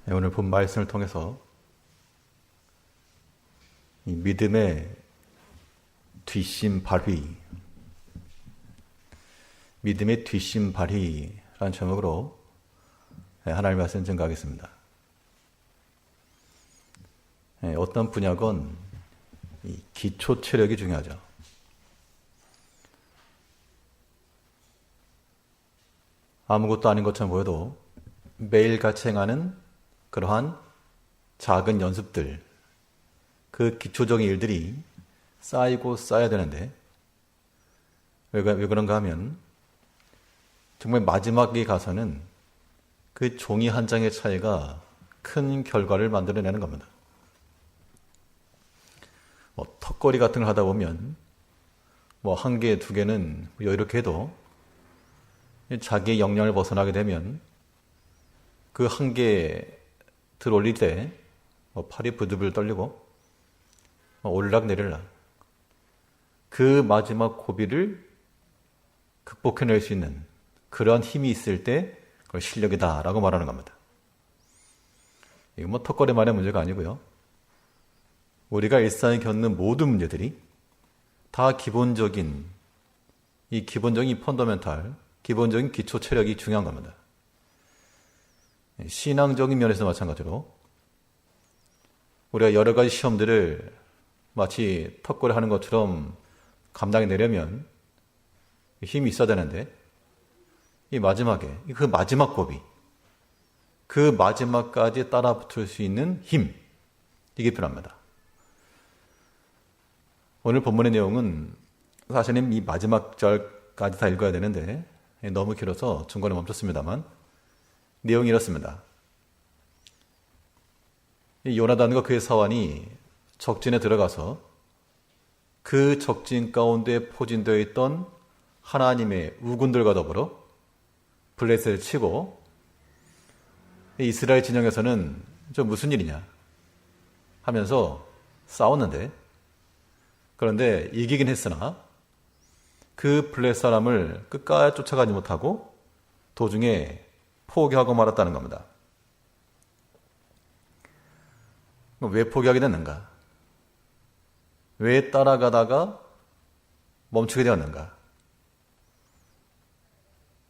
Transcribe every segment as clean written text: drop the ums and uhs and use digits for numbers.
오늘 본 말씀을 통해서 이 믿음의 뒷심 발휘, 믿음의 뒷심 발휘라는 제목으로 하나님의 말씀 증거하겠습니다. 어떤 분야건 이 기초 체력이 중요하죠. 아무것도 아닌 것처럼 보여도 매일같이 행하는 그러한 작은 연습들, 그 기초적인 일들이 쌓이고 쌓여야 되는데 왜 그런가 하면 정말 마지막에 가서는 그 종이 한 장의 차이가 큰 결과를 만들어내는 겁니다. 턱걸이 같은 걸 하다 보면 한 개, 두 개는 이렇게 해도 자기의 역량을 벗어나게 되면 그 한 개 들어올릴 때 팔이 부들부들 떨리고 오르락내리락 그 마지막 고비를 극복해낼 수 있는 그러한 힘이 있을 때 그걸 실력이다 라고 말하는 겁니다. 이거 턱걸이만의 문제가 아니고요. 우리가 일상에 겪는 모든 문제들이 다 기본적인 펀더멘탈, 기본적인 기초 체력이 중요한 겁니다. 신앙적인 면에서 마찬가지로 우리가 여러 가지 시험들을 마치 턱걸이 하는 것처럼 감당해내려면 힘이 있어야 되는데 이 마지막에 그 마지막 고비, 그 마지막까지 따라붙을 수 있는 힘, 이게 필요합니다. 오늘 본문의 내용은 사실은 이 마지막 절까지 다 읽어야 되는데 너무 길어서 중간에 멈췄습니다만 내용이 이렇습니다. 이 요나단과 그의 사환이 적진에 들어가서 그 적진 가운데 포진되어 있던 하나님의 우군들과 더불어 블레셋을 치고 이스라엘 진영에서는 저 무슨 일이냐 하면서 싸웠는데 그런데 이기긴 했으나 그 블레셋 사람을 끝까지 쫓아가지 못하고 도중에 포기하고 말았다는 겁니다. 왜 포기하게 됐는가? 왜 따라가다가 멈추게 되었는가?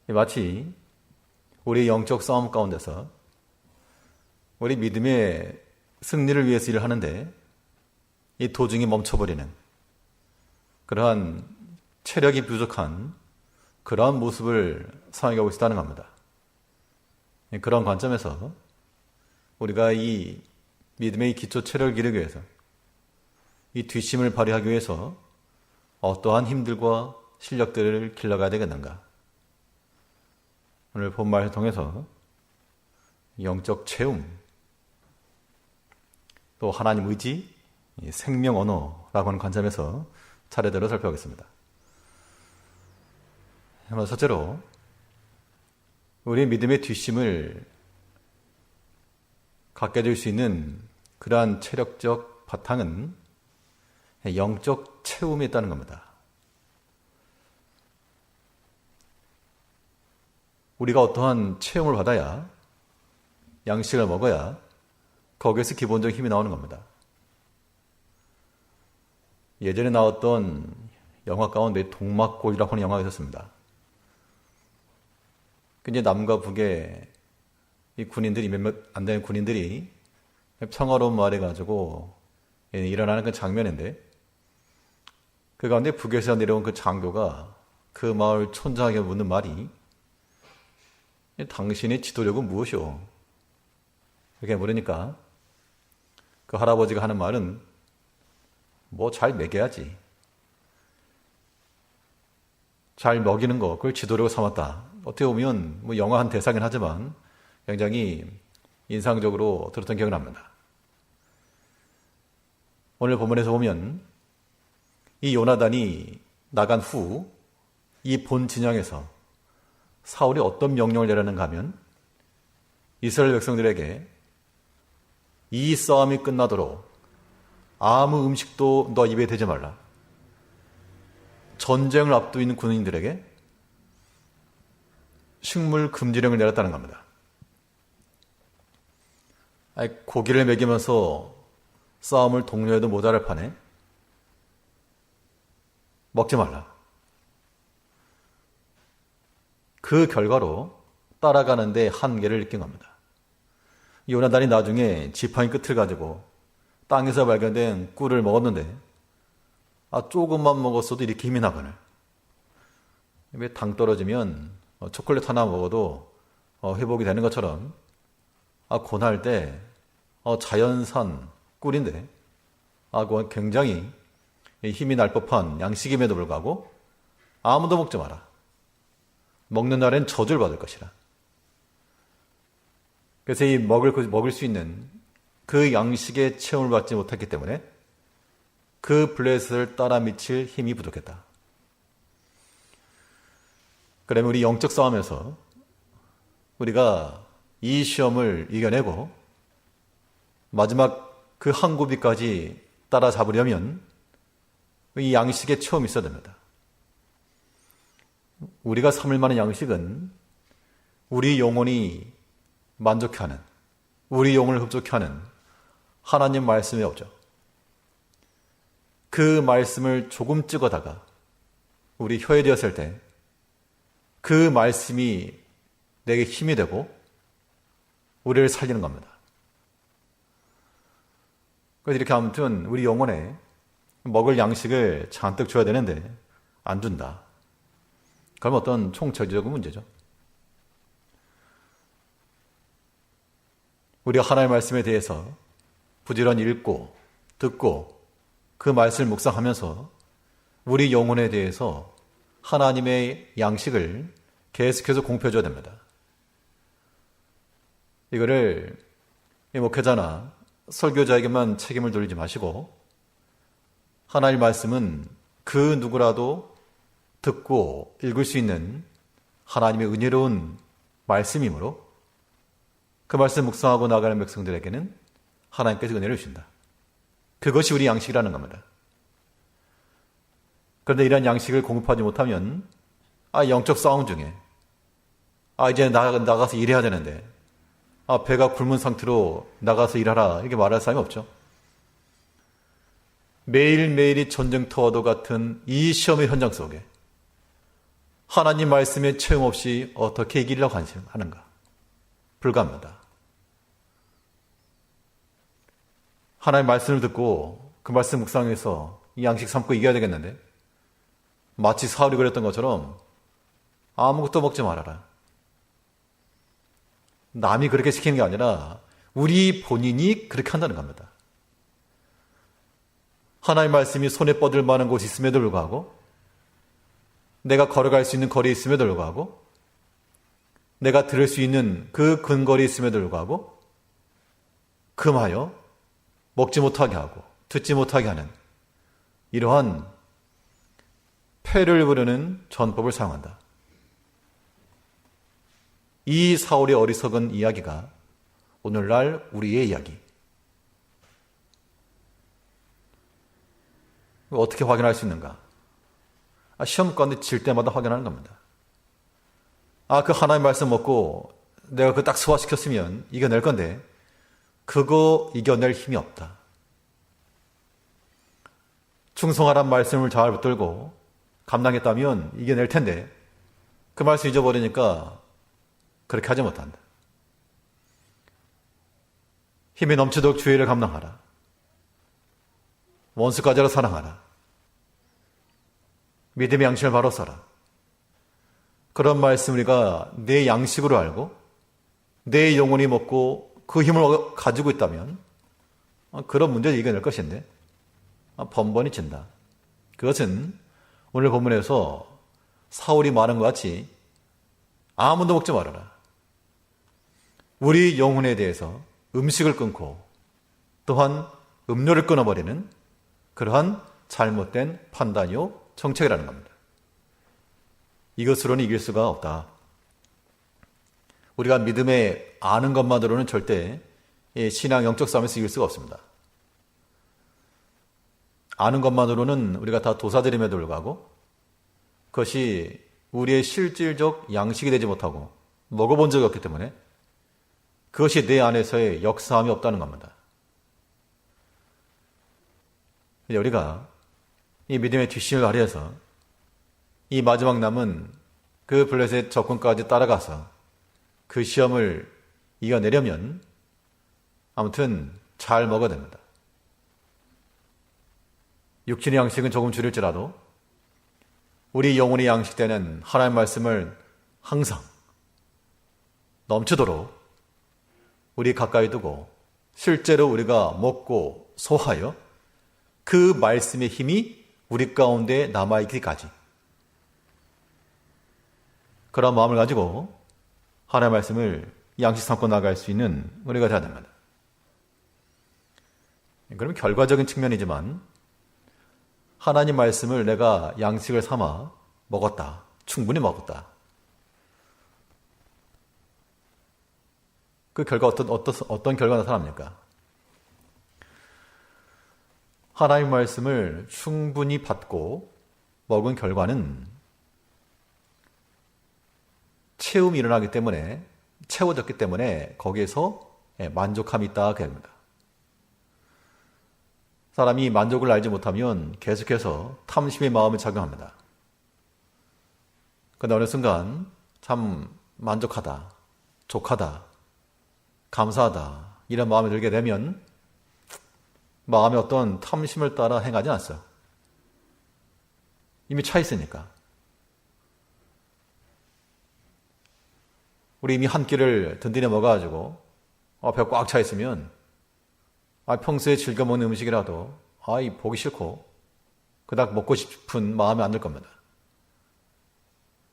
마치 우리 영적 싸움 가운데서 우리 믿음의 승리를 위해서 일을 하는데 이 도중에 멈춰버리는 그러한 체력이 부족한 그러한 모습을 상하고 있다는 겁니다. 그런 관점에서 우리가 이 믿음의 기초 체력을 기르기 위해서 이 뒷심을 발휘하기 위해서 어떠한 힘들과 실력들을 길러가야 되겠는가? 오늘 본 말을 통해서 영적 체험, 또 하나님 의지, 생명 언어라고 하는 관점에서 차례대로 살펴보겠습니다. 첫째로 우리 믿음의 뒷심을 갖게 될 수 있는 그러한 체력적 바탕은 영적 체험이 있다는 겁니다. 우리가 어떠한 체험을 받아야 양식을 먹어야 거기에서 기본적인 힘이 나오는 겁니다. 예전에 나왔던 영화 가운데 동막골이라고 하는 영화가 있었습니다. 이제 남과 북의 이 군인들이 몇몇 안 되는 군인들이 평화로운 마을에 가지고 일어나는 그 장면인데 그 가운데 북에서 내려온 그 장교가 그 마을 촌장에게 묻는 말이 당신의 지도력은 무엇이오? 이렇게 물으니까 그 할아버지가 하는 말은 잘 먹여야지. 잘 먹이는 거, 그걸 지도력으로 삼았다. 어떻게 보면 영화 한 대사긴 하지만 굉장히 인상적으로 들었던 기억이 납니다. 오늘 본문에서 보면 이 요나단이 나간 후 이 본 진영에서 사울이 어떤 명령을 내렸는가 하면 이스라엘 백성들에게 이 싸움이 끝나도록 아무 음식도 너 입에 대지 말라. 전쟁을 앞두고 있는 군인들에게 식물 금지령을 내렸다는 겁니다. 고기를 먹이면서 싸움을 독려해도 모자랄 판에 먹지 말라. 그 결과로 따라가는데 한계를 느낀 겁니다. 요나단이 나중에 지팡이 끝을 가지고 땅에서 발견된 꿀을 먹었는데 조금만 먹었어도 이렇게 힘이 나거늘. 당 떨어지면 초콜릿 하나 먹어도 회복이 되는 것처럼 고날 때 자연산 꿀인데 그건 굉장히 힘이 날 법한 양식임에도 불구하고 아무도 먹지 마라. 먹는 날엔 저주를 받을 것이라. 그래서 이 먹을 수 있는 그 양식의 체험을 받지 못했기 때문에 그 블레셋을 따라 미칠 힘이 부족했다. 그러면 우리 영적 싸움에서 우리가 이 시험을 이겨내고 마지막 그 한 고비까지 따라잡으려면 이 양식의 체험이 있어야 됩니다. 우리가 삼을 만한 양식은 우리 영혼이 만족해하는, 우리 영혼을 흡족해하는 하나님 말씀이 없죠. 그 말씀을 조금 찍어다가 우리 혀에 되었을 때 그 말씀이 내게 힘이 되고 우리를 살리는 겁니다. 그래서 이렇게 아무튼 우리 영혼에 먹을 양식을 잔뜩 줘야 되는데 안 준다. 그럼 어떤 총체적인 문제죠. 우리가 하나님의 말씀에 대해서 부지런히 읽고 듣고 그 말씀을 묵상하면서 우리 영혼에 대해서 하나님의 양식을 계속해서 공표해줘야 됩니다. 이거를 목회자나 설교자에게만 책임을 돌리지 마시고 하나님의 말씀은 그 누구라도 듣고 읽을 수 있는 하나님의 은혜로운 말씀이므로 그 말씀 묵상하고 나가는 백성들에게는 하나님께서 은혜를 주신다. 그것이 우리 양식이라는 겁니다. 그런데 이런 양식을 공급하지 못하면 영적 싸움 중에 이제 나가서 일해야 되는데 배가 굶은 상태로 나가서 일하라 이렇게 말할 사람이 없죠. 매일매일이 전쟁터와도 같은 이 시험의 현장 속에 하나님 말씀의 체험 없이 어떻게 이기려고 하는가? 불가합니다. 하나님 말씀을 듣고 그 말씀 묵상해서 이 양식 삼고 이겨야 되겠는데 마치 사울이 그랬던 것처럼 아무것도 먹지 말아라. 남이 그렇게 시키는 게 아니라 우리 본인이 그렇게 한다는 겁니다. 하나님 말씀이 손에 뻗을 만한 곳이 있음에도 불구하고 내가 걸어갈 수 있는 거리에 있음에도 불구하고 내가 들을 수 있는 그 근거리에 있음에도 불구하고 금하여 먹지 못하게 하고 듣지 못하게 하는 이러한 폐를 부르는 전법을 사용한다. 이 사울의 어리석은 이야기가 오늘날 우리의 이야기. 어떻게 확인할 수 있는가? 시험 가운데 질 때마다 확인하는 겁니다. 그 하나님 말씀 먹고 내가 그거 딱 소화시켰으면 이겨낼 건데 그거 이겨낼 힘이 없다. 충성하란 말씀을 잘 붙들고 감당했다면 이겨낼 텐데 그 말씀 잊어버리니까 그렇게 하지 못한다. 힘이 넘치도록 주의를 감당하라. 원수까지로 사랑하라. 믿음의 양식을 바로 써라. 그런 말씀 우리가 내 양식으로 알고 내 영혼이 먹고 그 힘을 가지고 있다면 그런 문제를 이겨낼 것인데 번번이 진다. 그것은 오늘 본문에서 사울이 말한 것 같이 아무도 먹지 말아라. 우리 영혼에 대해서 음식을 끊고 또한 음료를 끊어버리는 그러한 잘못된 판단이요 정책이라는 겁니다. 이것으로는 이길 수가 없다. 우리가 믿음에 아는 것만으로는 절대 신앙 영적 싸움에서 이길 수가 없습니다. 아는 것만으로는 우리가 다 도사들임에도 불구하고 그것이 우리의 실질적 양식이 되지 못하고 먹어본 적이 없기 때문에 그것이 내 안에서의 역사함이 없다는 겁니다. 우리가 이 믿음의 뒷심을 발휘해서 이 마지막 남은 그 블레셋 적군까지 따라가서 그 시험을 이겨내려면 아무튼 잘 먹어야 됩니다. 육신의 양식은 조금 줄일지라도 우리 영혼의 양식되는 하나님의 말씀을 항상 넘치도록 우리 가까이 두고 실제로 우리가 먹고 소화하여 그 말씀의 힘이 우리 가운데 남아있기까지 그런 마음을 가지고 하나님의 말씀을 양식 삼고 나갈 수 있는 우리가 되어야 됩니다. 그러면 결과적인 측면이지만 하나님 말씀을 내가 양식을 삼아 먹었다. 충분히 먹었다. 그 결과 어떤 결과가 나타납니까? 하나님 말씀을 충분히 받고 먹은 결과는 채움이 일어나기 때문에 채워졌기 때문에 거기에서 만족함이 있다 그 얘기입니다. 사람이 만족을 알지 못하면 계속해서 탐심의 마음을 작용합니다. 그런데 어느 순간 참 만족하다, 족하다, 감사하다 이런 마음이 들게 되면 마음의 어떤 탐심을 따라 행하지 않았어요. 이미 차 있으니까. 우리 이미 한 끼를 든든히 먹어가지고 배가 꽉 차 있으면 평소에 즐겨 먹는 음식이라도 보기 싫고 그닥 먹고 싶은 마음이 안 들 겁니다.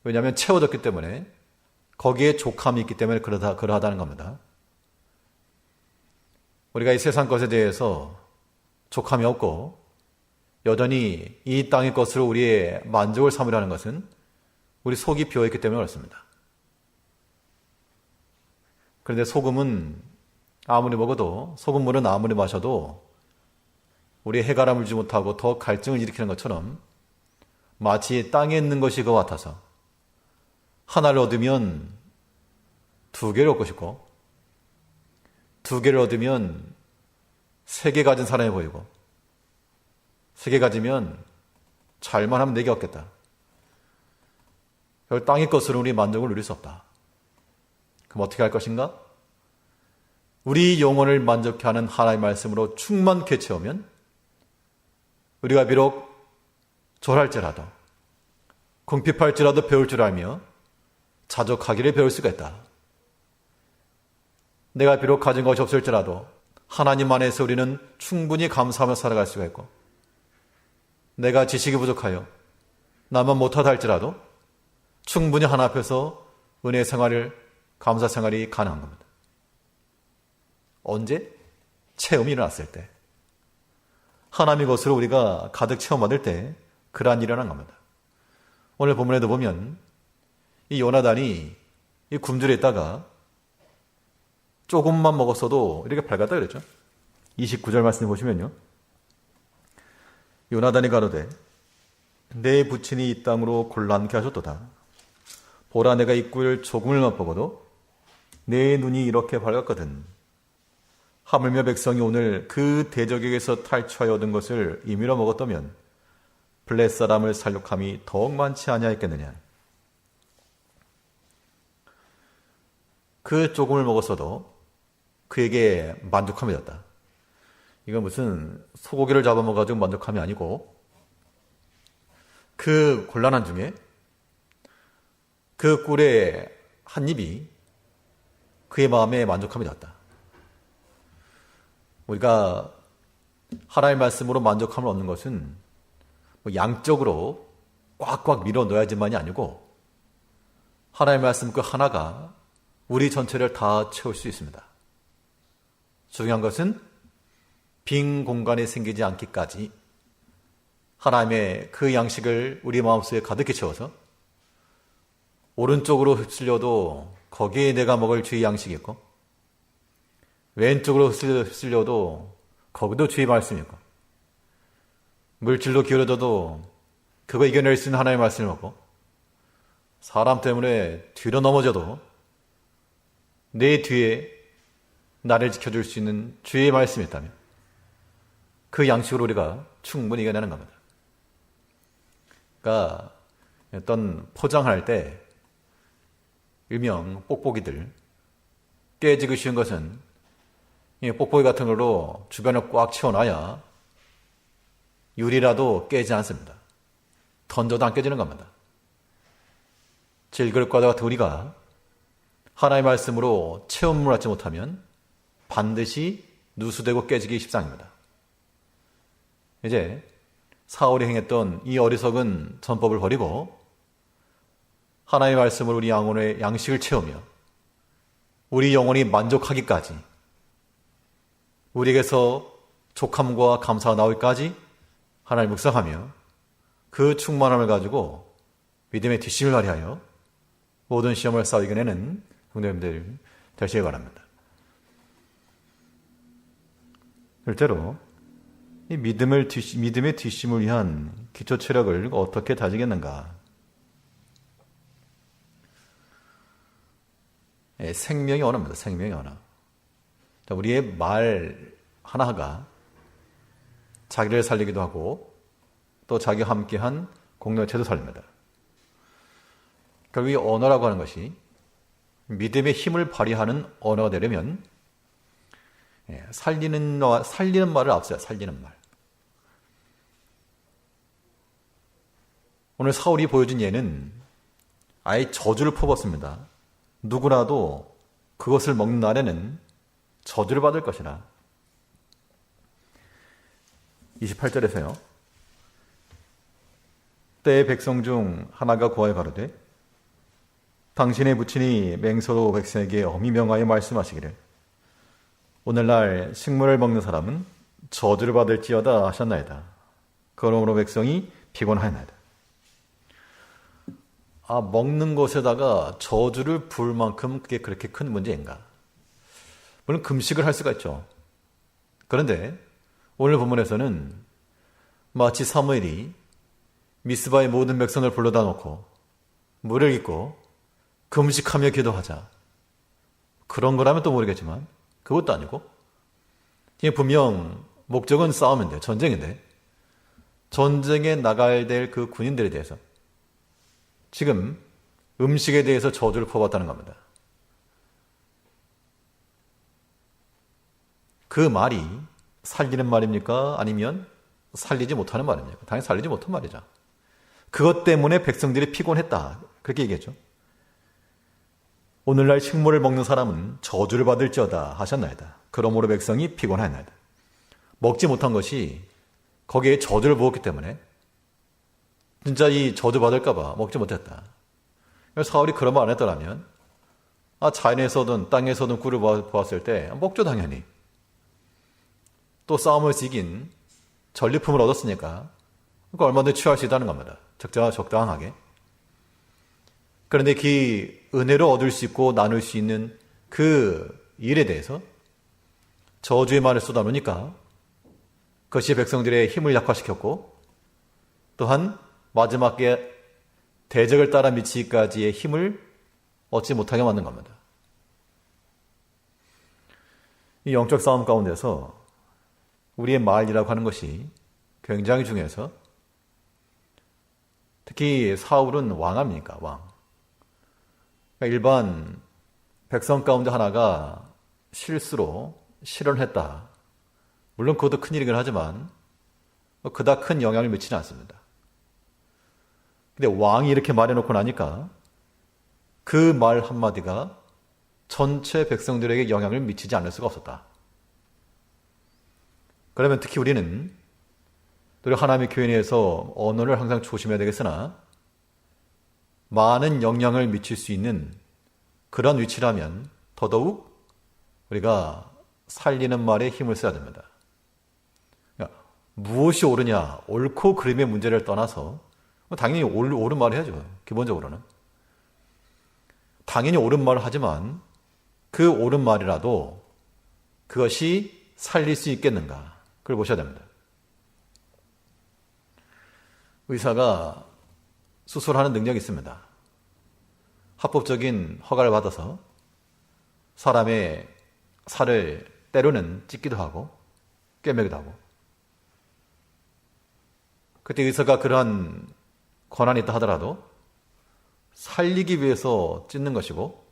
왜냐하면 채워졌기 때문에 거기에 족함이 있기 때문에 그러하다는 겁니다. 우리가 이 세상 것에 대해서 족함이 없고 여전히 이 땅의 것으로 우리의 만족을 삼으려는 것은 우리 속이 비어있기 때문에 그렇습니다. 그런데 소금은 아무리 먹어도 소금물은 아무리 마셔도 우리의 해가람을 주지 못하고 더 갈증을 일으키는 것처럼 마치 땅에 있는 것이 그와 같아서 하나를 얻으면 두 개를 얻고 싶고 두 개를 얻으면 세 개 가진 사람이 보이고 세 개 가지면 잘만 하면 네 개 얻겠다. 땅의 것으로 우리 만족을 누릴 수 없다. 그럼 어떻게 할 것인가? 우리 영혼을 만족케 하는 하나님의 말씀으로 충만케 채우면 우리가 비록 졸할지라도 궁핍할지라도 배울 줄 알며 자족하기를 배울 수가 있다. 내가 비록 가진 것이 없을지라도 하나님 안에서 우리는 충분히 감사하며 살아갈 수가 있고 내가 지식이 부족하여 나만 못하다 할지라도 충분히 하나 앞에서 은혜 생활을 감사 생활이 가능한 겁니다. 언제? 체험이 일어났을 때. 하나님의 것으로 우리가 가득 체험받을 때 그러한 일이 일어난 겁니다. 오늘 본문에도 보면 이 요나단이 이 굶주려 있다가 조금만 먹었어도 이렇게 밝았다 그랬죠. 29절 말씀 보시면요. 요나단이 가로되 내 부친이 이 땅으로 곤란케 하셨도다. 보라 내가 이 꿀 조금을 맛보고도 내 눈이 이렇게 밝았거든. 하물며 백성이 오늘 그 대적에게서 탈취하여 얻은 것을 임의로 먹었다면 블레셋 사람을 살육함이 더욱 많지 아니하였겠느냐. 그 조금을 먹었어도 그에게 만족함이 었다. 이건 무슨 소고기를 잡아먹어가지고 만족함이 아니고 그 곤란한 중에 그 꿀의 한 입이 그의 마음에 만족함이 었다. 우리가 하나님의 말씀으로 만족함을 얻는 것은 양적으로 꽉꽉 밀어 넣어야지만이 아니고 하나님의 말씀 그 하나가 우리 전체를 다 채울 수 있습니다. 중요한 것은 빈 공간이 생기지 않기까지 하나님의 그 양식을 우리 마음속에 가득히 채워서 오른쪽으로 휩쓸려도 거기에 내가 먹을 주의 양식이 있고 왼쪽으로 휩쓸려도 거기도 주의 말씀이 있고 물질로 기울어져도 그거 이겨낼 수 있는 하나님의 말씀을 먹고 사람 때문에 뒤로 넘어져도 내 뒤에 나를 지켜줄 수 있는 주의 말씀이 있다면 그 양식으로 우리가 충분히 이겨내는 겁니다. 그러니까 어떤 포장할 때 일명 뽁뽁이들 깨지기 쉬운 것은 이 뽁뽁이 같은 걸로 주변을 꽉 채워놔야 유리라도 깨지지 않습니다. 던져도 안 깨지는 겁니다. 질그릇과 같은 우리가 하나님의 말씀으로 체험을 하지 못하면 반드시 누수되고 깨지기 십상입니다. 이제 사울이 행했던 이 어리석은 전법을 버리고 하나님의 말씀으로 우리 영혼의 양식을 채우며 우리 영혼이 만족하기까지 우리에게서 족함과 감사가 나오기까지 하나님을 묵상하며 그 충만함을 가지고 믿음의 뒷심을 발휘하여 모든 시험을 싸워 이겨내는 성도님들 되시기 바랍니다. 실제로 이 믿음의 뒷심을 위한 기초 체력을 어떻게 다지겠는가? 생명의 언어입니다. 생명의 언어. 우리의 말 하나가 자기를 살리기도 하고 또 자기와 함께한 공동체도 살립니다. 결국 이 언어라고 하는 것이 믿음의 힘을 발휘하는 언어가 되려면 살리는 말을 앞서야 살리는 말. 오늘 사울이 보여준 예는 아예 저주를 퍼붓습니다. 누구라도 그것을 먹는 날에는 저주를 받을 것이라. 28절에서요. 때의 백성 중 하나가 고하여 가로되 당신의 부친이 맹서로 백성에게 엄히 명하여 말씀하시기를 오늘날 식물을 먹는 사람은 저주를 받을지어다 하셨나이다. 그러므로 백성이 피곤하였나이다. 먹는 것에다가 저주를 부을 만큼 그게 그렇게 큰 문제인가? 물론 금식을 할 수가 있죠. 그런데 오늘 본문에서는 마치 사무엘이 미스바의 모든 백성을 불러다 놓고 물을 깃고 금식하며 기도하자. 그런 거라면 또 모르겠지만 그것도 아니고 분명 목적은 싸움인데 전쟁인데 전쟁에 나가야 될 그 군인들에 대해서 지금 음식에 대해서 저주를 퍼붓다는 겁니다. 그 말이 살리는 말입니까? 아니면 살리지 못하는 말입니까? 당연히 살리지 못한 말이죠. 그것 때문에 백성들이 피곤했다. 그렇게 얘기했죠. 오늘날 식물을 먹는 사람은 저주를 받을지어다 하셨나이다. 그러므로 백성이 피곤하였나이다. 먹지 못한 것이 거기에 저주를 부었기 때문에 진짜 이 저주 받을까 봐 먹지 못했다. 사울이 그런 말 안 했더라면 자연에서든 땅에서든 꿀을 보았을 때 먹죠 당연히. 또 싸움을 이긴 전리품을 얻었으니까 얼마든지 취할 수 있다는 겁니다. 적당하게. 그런데 그 은혜로 얻을 수 있고 나눌 수 있는 그 일에 대해서 저주의 말을 쏟아놓으니까 그것이 백성들의 힘을 약화시켰고 또한 마지막에 대적을 따라 미치기까지의 힘을 얻지 못하게 만든 겁니다. 이 영적 싸움 가운데서 우리의 말이라고 하는 것이 굉장히 중요해서 특히 사울은 왕 아닙니까? 왕. 일반 백성 가운데 하나가 실수로 실언했다. 물론 그것도 큰일이긴 하지만 그닥 큰 영향을 미치지 않습니다. 근데 왕이 이렇게 말해놓고 나니까 그 말 한마디가 전체 백성들에게 영향을 미치지 않을 수가 없었다. 그러면 특히 우리는 하나님의 교회 내에서 언어를 항상 조심해야 되겠으나 많은 영향을 미칠 수 있는 그런 위치라면 더더욱 우리가 살리는 말에 힘을 써야 됩니다. 그러니까 무엇이 옳으냐, 옳고 그름의 문제를 떠나서 당연히 옳은 말을 해야죠. 기본적으로는. 당연히 옳은 말을 하지만 그 옳은 말이라도 그것이 살릴 수 있겠는가? 그걸 보셔야 됩니다. 의사가 수술하는 능력이 있습니다. 합법적인 허가를 받아서 사람의 살을 때로는 찢기도 하고 꿰매기도 하고, 그때 의사가 그러한 권한이 있다 하더라도 살리기 위해서 찢는 것이고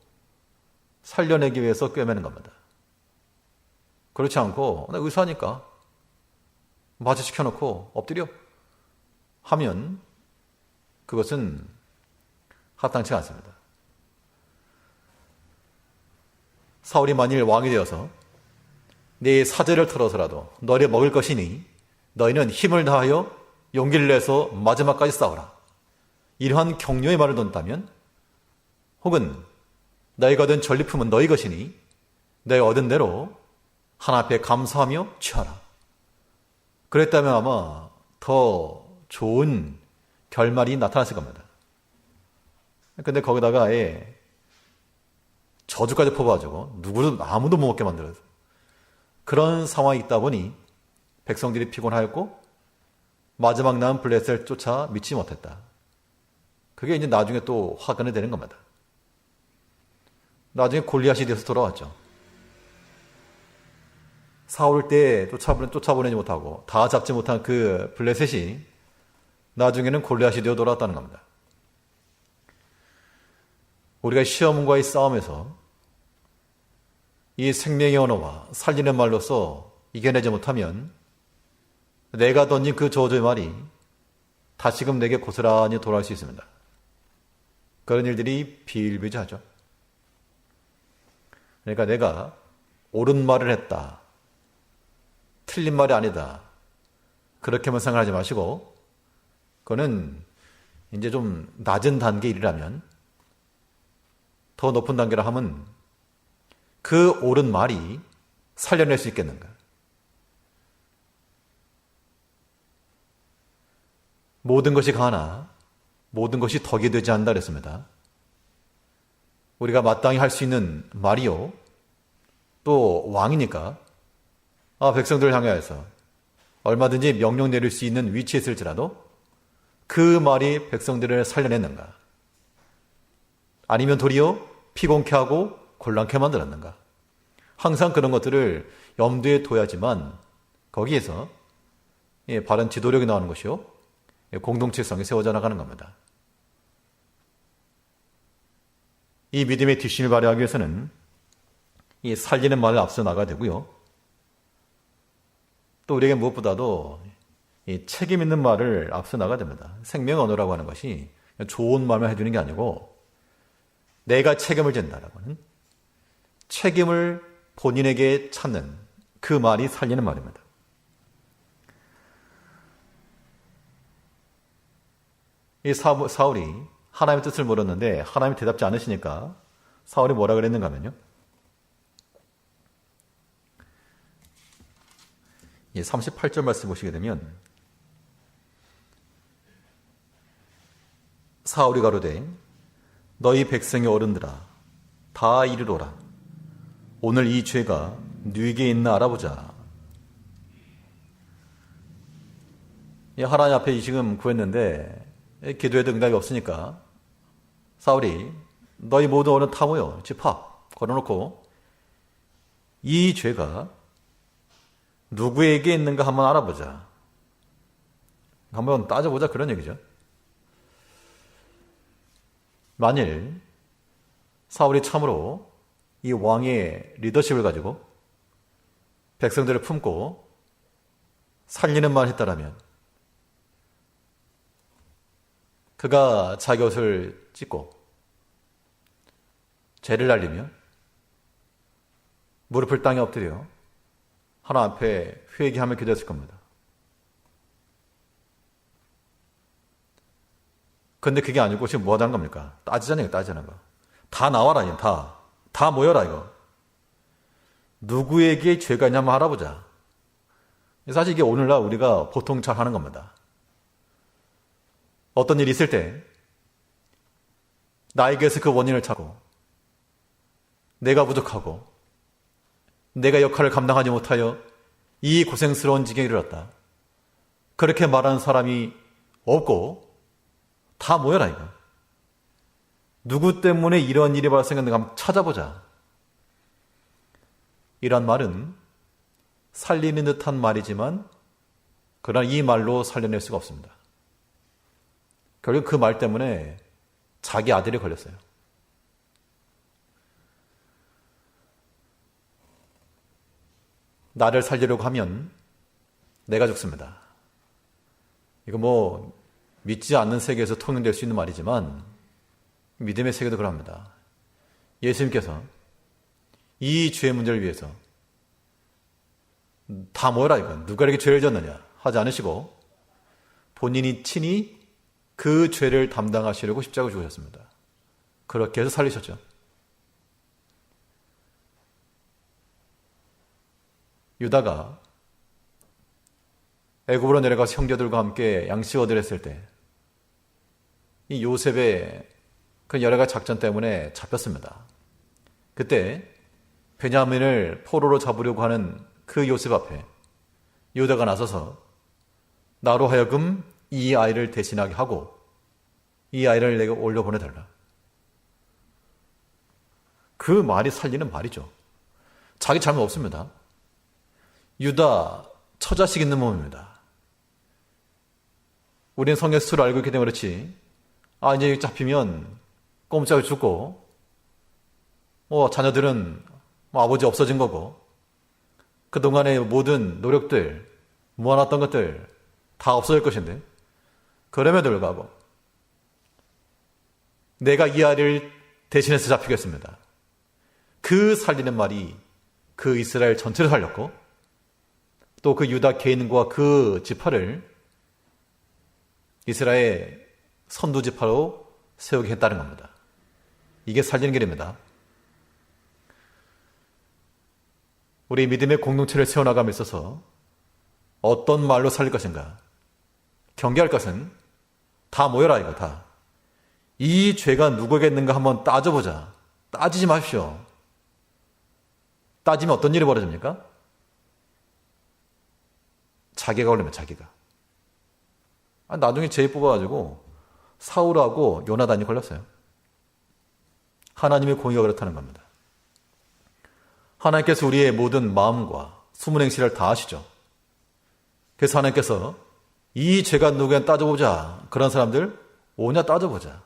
살려내기 위해서 꿰매는 겁니다. 그렇지 않고 나 의사니까 마취 시켜놓고 엎드려 하면 그것은 합당치 않습니다. 사울이 만일 왕이 되어서 네 사제를 털어서라도 너희를 먹을 것이니 너희는 힘을 다하여 용기를 내서 마지막까지 싸우라, 이러한 격려의 말을 던다면, 혹은 너희가 얻은 전리품은 너희 것이니 너희 얻은 대로 하나님 앞에 감사하며 취하라, 그랬다면 아마 더 좋은 결말이 나타났을 겁니다. 근데 거기다가 아예 저주까지 퍼부어가지고 누구도 아무도 못 먹게 만들어서 그런 상황이 있다 보니 백성들이 피곤하였고 마지막 남은 블레셋을 쫓아 미치지 못했다. 그게 이제 나중에 또 화근이 되는 겁니다. 나중에 골리앗이 돼서 돌아왔죠. 사울 때 쫓아보내지 못하고 다 잡지 못한 그 블레셋이 나중에는 골리앗이 되어 돌아왔다는 겁니다. 우리가 시험과의 싸움에서 이 생명의 언어와 살리는 말로서 이겨내지 못하면 내가 던진 그 저주의 말이 다시금 내게 고스란히 돌아올 수 있습니다. 그런 일들이 비일비재하죠. 그러니까 내가 옳은 말을 했다, 틀린 말이 아니다, 그렇게만 생각하지 마시고, 그거는 이제 좀 낮은 단계 일이라면 더 높은 단계라 하면 그 옳은 말이 살려낼 수 있겠는가? 모든 것이 가나 모든 것이 덕이 되지 않는다 그랬습니다. 우리가 마땅히 할 수 있는 말이요, 또 왕이니까 백성들을 향하여서 얼마든지 명령 내릴 수 있는 위치에 있을지라도 그 말이 백성들을 살려냈는가? 아니면 도리어 피곤케 하고 곤란케 만들었는가? 항상 그런 것들을 염두에 둬야지만 거기에서 바른 지도력이 나오는 것이요, 공동체성이 세워져 나가는 겁니다. 이 믿음의 뒷심을 발휘하기 위해서는 이 살리는 말을 앞서 나가야 되고요, 또 우리에게 무엇보다도 이 책임 있는 말을 앞서 나가야 됩니다. 생명 언어라고 하는 것이 좋은 말만 해주는 게 아니고 내가 책임을 진다라고 하는 책임을 본인에게 찾는 그 말이 살리는 말입니다. 이 사울이 하나님의 뜻을 물었는데 하나님이 대답지 않으시니까 사울이 뭐라 그랬는가 하면요, 38절 말씀 보시게 되면, 사울이 가로되 너희 백성의 어른들아 다 이르노라, 오늘 이 죄가 누구에게 있나 알아보자. 하나님 앞에 지금 구했는데 기도에도 응답이 없으니까 사울이 너희 모두 어른 다 모여 집합 걸어놓고 이 죄가 누구에게 있는가 한번 알아보자, 한번 따져보자, 그런 얘기죠. 만일 사울이 참으로 이 왕의 리더십을 가지고 백성들을 품고 살리는 말을 했다라면, 그가 자기 옷을 찢고 죄를 날리며 무릎을 땅에 엎드려 하나님 앞에 회개하며 기도했을 겁니다. 근데 그게 아니고 지금 뭐 하자는 겁니까? 따지자는 거. 다 나와라, 이거 다 모여라, 이거. 누구에게 죄가 있냐면 알아보자. 사실 이게 오늘날 우리가 보통 잘 하는 겁니다. 어떤 일이 있을 때 나에게서 그 원인을 찾고 내가 부족하고 내가 역할을 감당하지 못하여 이 고생스러운 지경에 이르렀다, 그렇게 말하는 사람이 없고 다 모여라, 이거. 누구 때문에 이런 일이 발생했는가 한번 찾아보자. 이란 말은 살리는 듯한 말이지만 그러나 이 말로 살려낼 수가 없습니다. 결국 그 말 때문에 자기 아들이 걸렸어요. 나를 살리려고 하면 내가 죽습니다. 이거 믿지 않는 세계에서 통용될 수 있는 말이지만 믿음의 세계도 그럽니다. 예수님께서 이 죄의 문제를 위해서 다 모여라 이건 누가 이렇게 죄를 졌느냐 하지 않으시고 본인이 친히 그 죄를 담당하시려고 십자가에 죽으셨습니다. 그렇게 해서 살리셨죠. 유다가 애굽으로 내려가서 형제들과 함께 양식 얻으려 했을 때 이 요셉의 그 여러 가지 작전 때문에 잡혔습니다. 그때 베냐민을 포로로 잡으려고 하는 그 요셉 앞에 유다가 나서서 나로 하여금 이 아이를 대신하게 하고 이 아이를 내가 올려보내달라. 그 말이 살리는 말이죠. 자기 잘못 없습니다. 유다 처자식 있는 몸입니다. 우리는 성경 스토리를 알고 있기 때문에 그렇지 이제 잡히면 꼼짝을 죽고 자녀들은 아버지 없어진 거고 그동안의 모든 노력들 모아놨던 것들 다 없어질 것인데 그럼에도 불구하고 내가 이 아이를 대신해서 잡히겠습니다. 그 살리는 말이 그 이스라엘 전체를 살렸고 또 그 유다 개인과 그 지파를 이스라엘 선두 지파로 세우게 했다는 겁니다. 이게 살리는 길입니다. 우리 믿음의 공동체를 세워나감에 있어서 어떤 말로 살릴 것인가? 경계할 것은 다 모여라 이거 다. 이 죄가 누구에게 있는가 한번 따져보자. 따지지 마십시오. 따지면 어떤 일이 벌어집니까? 자기가 걸리면 자기가. 나중에 죄 뽑아가지고 사울하고 요나단이 걸렸어요. 하나님의 공의가 그렇다는 겁니다. 하나님께서 우리의 모든 마음과 숨은 행실을 다 아시죠. 그래서 하나님께서 이 죄가 누구냐 따져보자. 그런 사람들 오냐 따져보자.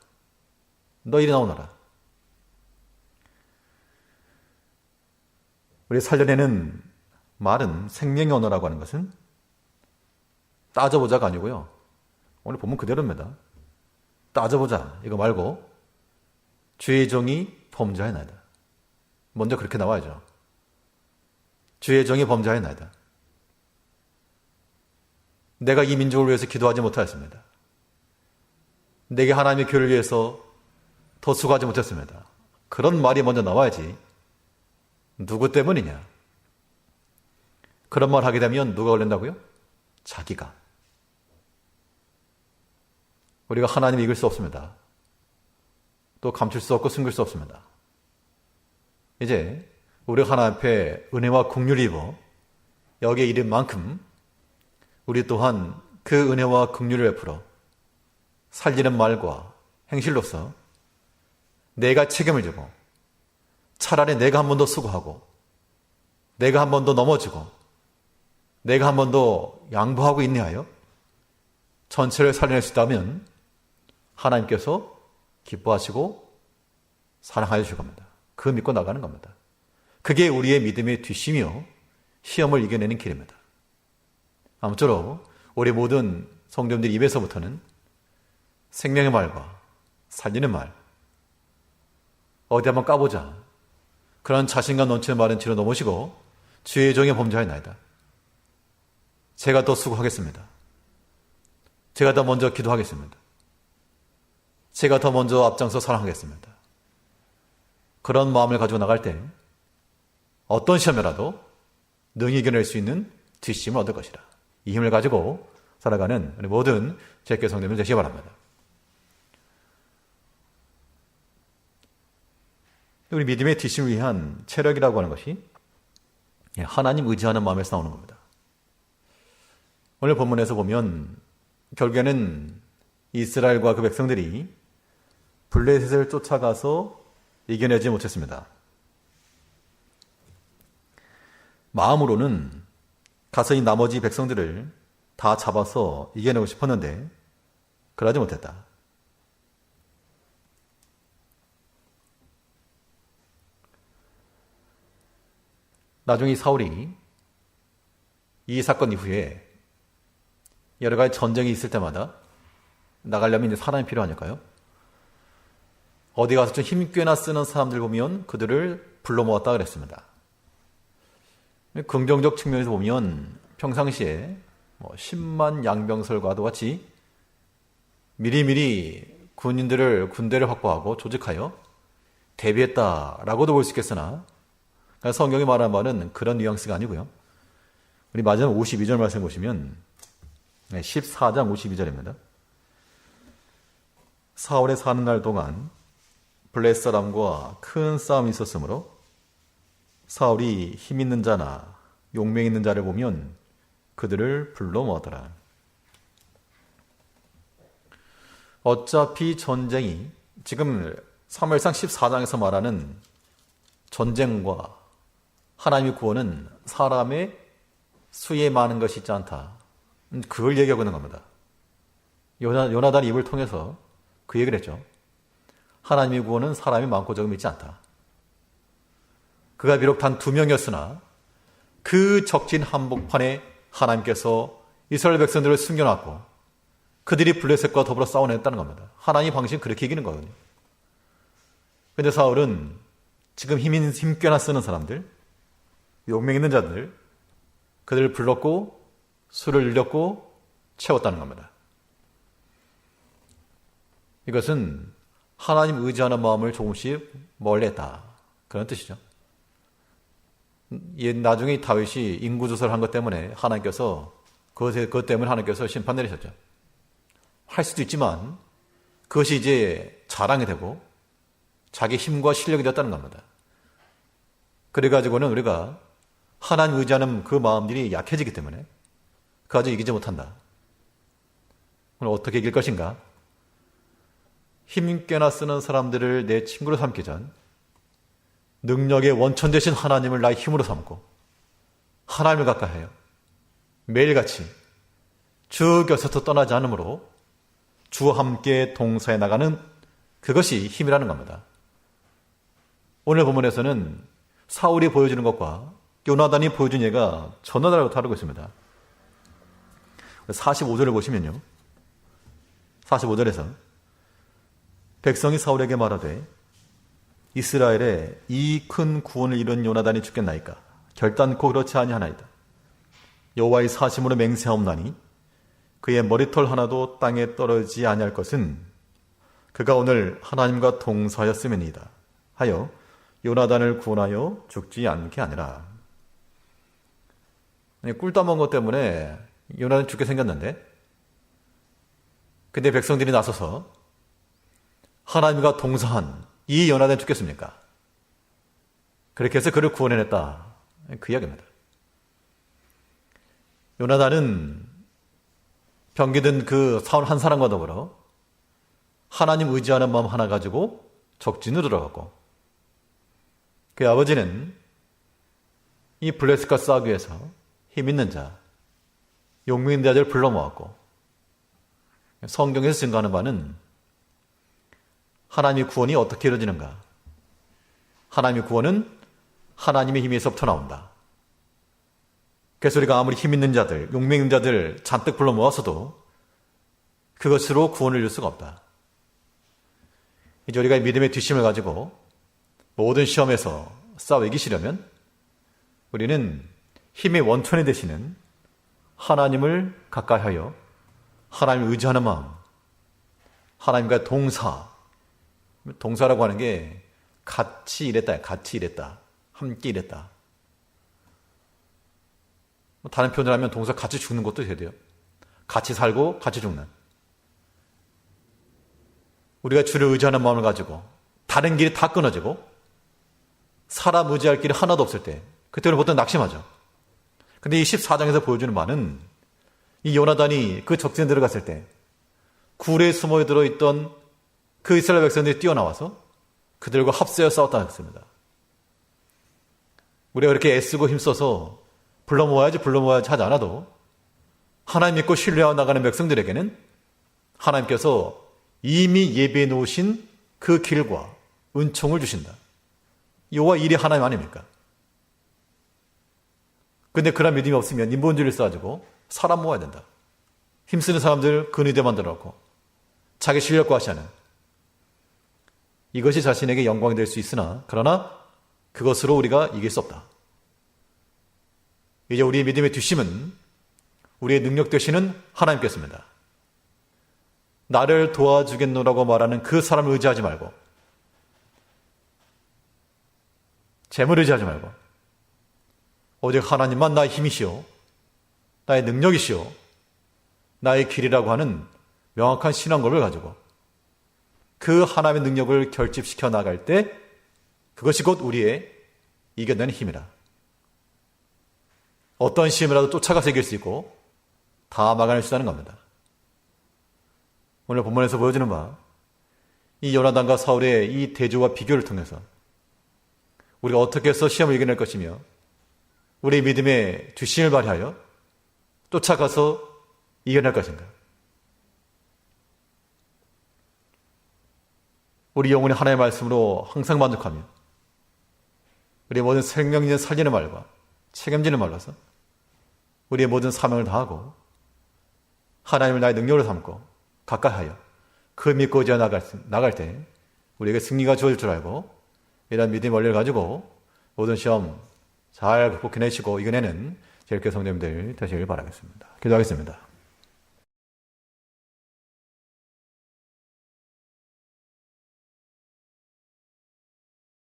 너 이리 나오너라. 우리 살려내는 말은 생명의 언어라고 하는 것은 따져보자가 아니고요. 오늘 본문 그대로입니다. 따져보자 이거 말고 주의 종이 범죄하였나이다. 먼저 그렇게 나와야죠. 주의 종이 범죄하였나이다. 내가 이 민족을 위해서 기도하지 못하였습니다. 내게 하나님의 교회를 위해서 더 수고하지 못했습니다. 그런 말이 먼저 나와야지. 누구 때문이냐? 그런 말 하게 되면 누가 걸린다고요? 자기가. 우리가 하나님을 이길 수 없습니다. 또 감출 수 없고 숨길 수 없습니다. 이제 우리가 하나님 앞에 은혜와 긍휼을 입어 여기에 이른 만큼 우리 또한 그 은혜와 긍휼을 베풀어 살리는 말과 행실로서 내가 책임을 지고 차라리 내가 한 번 더 수고하고 내가 한 번 더 넘어지고 내가 한 번 더 양보하고 인내하여 전체를 살려낼 수 있다면 하나님께서 기뻐하시고 사랑하여 주실 겁니다. 그 믿고 나가는 겁니다. 그게 우리의 믿음의 뒷심이요 시험을 이겨내는 길입니다. 아무쪼록 우리 모든 성도님들 입에서부터는 생명의 말과 살리는 말 어디 한번 까보자 그런 자신감 넘치는 말은 뒤로 넘으시고 주의 종의 범죄하였나이다. 제가 더 수고하겠습니다. 제가 더 먼저 기도하겠습니다. 제가 더 먼저 앞장서 사랑하겠습니다. 그런 마음을 가지고 나갈 때 어떤 시험이라도 능히 이겨낼 수 있는 뒷심을 얻을 것이라. 이 힘을 가지고 살아가는 우리 모든 제게 성도님을 되시기 바랍니다. 우리 믿음의 뒷심을 위한 체력이라고 하는 것이 하나님 의지하는 마음에서 나오는 겁니다. 오늘 본문에서 보면 결국에는 이스라엘과 그 백성들이 블레셋을 쫓아가서 이겨내지 못했습니다. 마음으로는 가서 이 나머지 백성들을 다 잡아서 이겨내고 싶었는데 그러지 못했다. 나중에 사울이 이 사건 이후에 여러 가지 전쟁이 있을 때마다 나가려면 이제 사람이 필요하니까요. 어디 가서 좀 힘 꽤나 쓰는 사람들 보면 그들을 불러 모았다 그랬습니다. 긍정적 측면에서 보면 평상시에 10만 양병설과도 같이 미리미리 군대를 확보하고 조직하여 대비했다라고도 볼 수 있겠으나 성경이 말하는 바는 그런 뉘앙스가 아니고요. 우리 마지막 52절 말씀 보시면 14장 52절입니다. 사울의 사는 날 동안 블레셋 사람과 큰 싸움이 있었으므로 사울이 힘 있는 자나 용맹 있는 자를 보면 그들을 불러 모으더라. 어차피 전쟁이 지금 사무엘상 14장에서 말하는 전쟁과 하나님의 구원은 사람의 수에 많은 것이 있지 않다. 그걸 얘기하고 있는 겁니다. 요나단의 입을 통해서 그 얘기를 했죠. 하나님의 구원은 사람이 많고 적음이 있지 않다. 그가 비록 단 2명이었으나 그 적진 한복판에 하나님께서 이스라엘 백성들을 숨겨놨고 그들이 블레셋과 더불어 싸워냈다는 겁니다. 하나님의 방식은 그렇게 이기는 거거든요. 그런데 사울은 지금 힘 꽤나 쓰는 사람들, 용맹 있는 자들, 그들을 불렀고 술을 일렸고 채웠다는 겁니다. 이것은 하나님 의지하는 마음을 조금씩 멀리했다. 그런 뜻이죠. 나중에 다윗이 인구조사를 한 것 때문에 하나님께서 그것 때문에 하나님께서 심판 내리셨죠. 할 수도 있지만 그것이 이제 자랑이 되고 자기 힘과 실력이 되었다는 겁니다. 그래가지고는 우리가 하나님 의지하는 그 마음들이 약해지기 때문에 그아주 이기지 못한다. 오늘 어떻게 이길 것인가? 힘 꽤나 쓰는 사람들을 내 친구로 삼기 전 능력의 원천 되신 하나님을 나의 힘으로 삼고 하나님을 가까이하여 매일같이 주 곁에서 떠나지 않으므로 주와 함께 동사에 나가는 그것이 힘이라는 겁니다. 오늘 본문에서는 사울이 보여주는 것과 요나단이 보여준 예가 전혀 다르고 있습니다. 45절을 보시면요. 45절에서 백성이 사울에게 말하되 이스라엘에 이 큰 구원을 이룬 요나단이 죽겠나이까? 결단코 그렇지 아니하나이다. 여호와의 사심으로 맹세하옵나니 그의 머리털 하나도 땅에 떨어지지 아니할 것은 그가 오늘 하나님과 동서하였음이니이다 하여 요나단을 구원하여 죽지 않게 하니라. 꿀 따먹은 것 때문에 요나단이 죽게 생겼는데 근데 백성들이 나서서 하나님과 동서한 이 요나단이 죽겠습니까? 그렇게 해서 그를 구원해냈다. 그 이야기입니다. 요나단은 병기든 그 사울 한 사람과 더불어 하나님 의지하는 마음 하나 가지고 적진으로 들어갔고 그의 아버지는 이 블레셋과 싸우기 위해서 힘 있는 자, 용맹 있는 자들을 불러 모았고 성경에서 증거하는 바는 하나님의 구원이 어떻게 이루어지는가? 하나님의 구원은 하나님의 힘에서부터 나온다. 그래서 우리가 아무리 힘 있는 자들, 용맹 있는 자들 잔뜩 불러 모았어도 그것으로 구원을 이룰 수가 없다. 이제 우리가 믿음의 뒷심을 가지고 모든 시험에서 싸워 이기시려면 우리는 힘의 원천이 되시는 하나님을 가까이하여 하나님을 의지하는 마음, 하나님과 동사라고 하는 게 같이 일했다, 함께 일했다. 다른 표현을 하면 동사 같이 죽는 것도 돼야 돼요. 같이 살고 같이 죽는. 우리가 주를 의지하는 마음을 가지고 다른 길이 다 끊어지고 사람 의지할 길이 하나도 없을 때 그때는 보통 낙심하죠. 근데 이 14장에서 보여주는 바는 이 요나단이 그 적진에 들어갔을 때 굴에 숨어 들어있던 그 이스라엘 백성들이 뛰어나와서 그들과 합세하여 싸웠다는 것입니다. 우리가 그렇게 애쓰고 힘써서 불러 모아야지 하지 않아도 하나님 믿고 신뢰하고 나가는 백성들에게는 하나님께서 이미 예비해 놓으신 그 길과 은총을 주신다. 이와 일이 하나님 아닙니까? 근데 그런 믿음이 없으면 인본주의를 써가지고 사람 모아야 된다. 힘쓰는 사람들 근위대 만들어놓고 자기 실력과 하시는 이것이 자신에게 영광이 될 수 있으나 그러나 그것으로 우리가 이길 수 없다. 이제 우리의 믿음의 뒷심은 우리의 능력 되시는 하나님께서입니다. 나를 도와주겠노라고 말하는 그 사람을 의지하지 말고 재물을 의지하지 말고 오직 하나님만 나의 힘이시오, 나의 능력이시오, 나의 길이라고 하는 명확한 신앙고백을 가지고 그 하나님의 능력을 결집시켜 나갈 때 그것이 곧 우리의 이겨내는 힘이라. 어떤 시험이라도 쫓아가서 이길 수 있고 다 막아낼 수 있다는 겁니다. 오늘 본문에서 보여주는 바 이 요나단과 사울의 이 대조와 비교를 통해서 우리가 어떻게 해서 시험을 이겨낼 것이며 우리의 믿음의 뒷심을 발휘하여 쫓아가서 이겨낼 것인가. 우리 영혼이 하나님의 말씀으로 항상 만족하며 우리의 모든 생명 있는 살리는 말과 책임지는 말로서 우리의 모든 사명을 다하고 하나님을 나의 능력으로 삼고 가까이하여 그 믿고 의지하 나갈 때 우리에게 승리가 주어질 줄 알고 이런 믿음의 원리를 가지고 모든 시험 잘 극복해내시고 이겨내는 제일교회 성도님들 되시길 바라겠습니다. 기도하겠습니다.